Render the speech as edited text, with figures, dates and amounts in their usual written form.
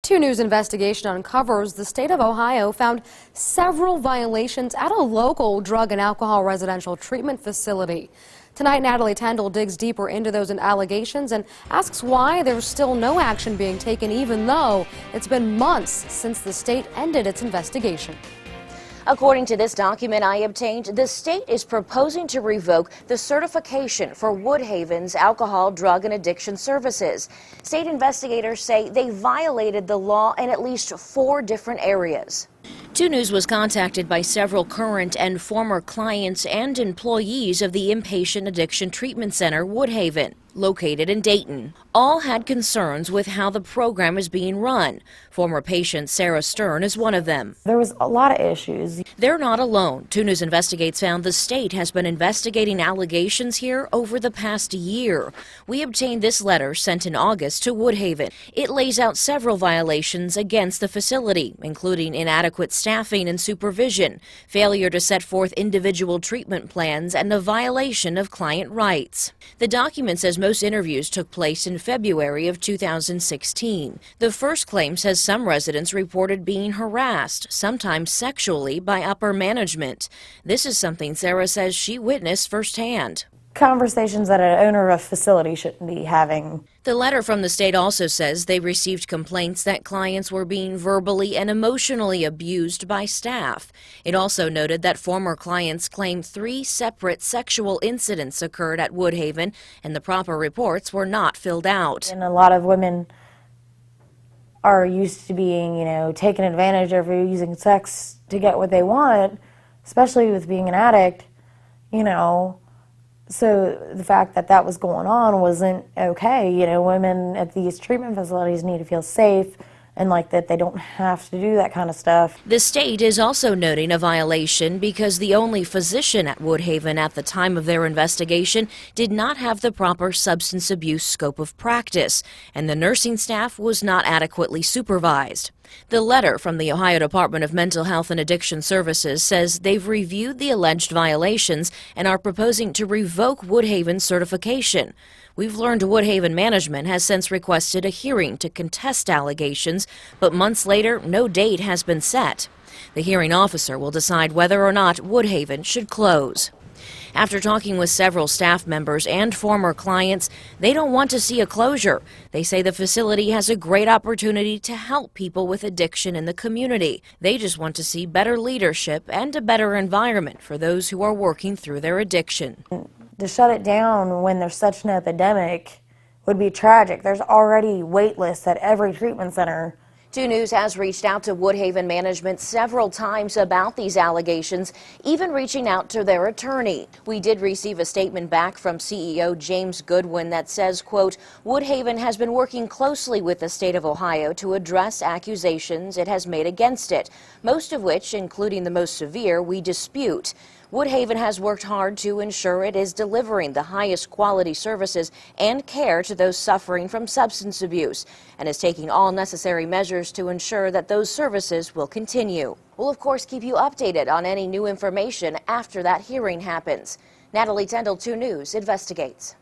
2 News investigation uncovers the state of Ohio found several violations at a local drug and alcohol residential treatment facility. Tonight, Natalie Tendall digs deeper into those allegations and asks why there's still no action being taken, even though it's been months since the state ended its investigation. According to this document I obtained, the state is proposing to revoke the certification for Woodhaven's alcohol, drug, and addiction services. State investigators say they violated the law in at least 4 different areas. 2 News was contacted by several current and former clients and employees of the Inpatient Addiction Treatment Center, Woodhaven, located in Dayton. All had concerns with how the program is being run. Former patient Sarah Stern is one of them. There was a lot of issues. They're not alone. 2 News Investigates found the state has been investigating allegations here over the past year. We obtained this letter sent in August to Woodhaven. It lays out several violations against the facility, including inadequate staffing and supervision, failure to set forth individual treatment plans, and a violation of client rights. The document says most interviews took place in February of 2016. The first claim says some residents reported being harassed, sometimes sexually, by upper management. This is something Sarah says she witnessed firsthand. Conversations that an owner of a facility shouldn't be having. The letter from the state also says they received complaints that clients were being verbally and emotionally abused by staff. It also noted that former clients claimed 3 separate sexual incidents occurred at Woodhaven, and the proper reports were not filled out. And a lot of women are used to being, taken advantage of, or using sex to get what they want, especially with being an addict, So the fact that that was going on wasn't okay. Women at these treatment facilities need to feel safe and like that they don't have to do that kind of stuff. The state is also noting a violation because the only physician at Woodhaven at the time of their investigation did not have the proper substance abuse scope of practice, and the nursing staff was not adequately supervised. The letter from the Ohio Department of Mental Health and Addiction Services says they've reviewed the alleged violations and are proposing to revoke Woodhaven's certification. We've learned Woodhaven management has since requested a hearing to contest allegations, but months later, no date has been set. The hearing officer will decide whether or not Woodhaven should close. After talking with several staff members and former clients, they don't want to see a closure. They say the facility has a great opportunity to help people with addiction in the community. They just want to see better leadership and a better environment for those who are working through their addiction. To shut it down when there's such an epidemic would be tragic. There's already wait lists at every treatment center. 2 News has reached out to Woodhaven management several times about these allegations, even reaching out to their attorney. We did receive a statement back from CEO James Goodwin that says, quote, Woodhaven has been working closely with the state of Ohio to address accusations it has made against it, most of which, including the most severe, we dispute. Woodhaven has worked hard to ensure it is delivering the highest quality services and care to those suffering from substance abuse and is taking all necessary measures to ensure that those services will continue. We'll, of course, keep you updated on any new information after that hearing happens. Natalie Tendall, 2 News, investigates.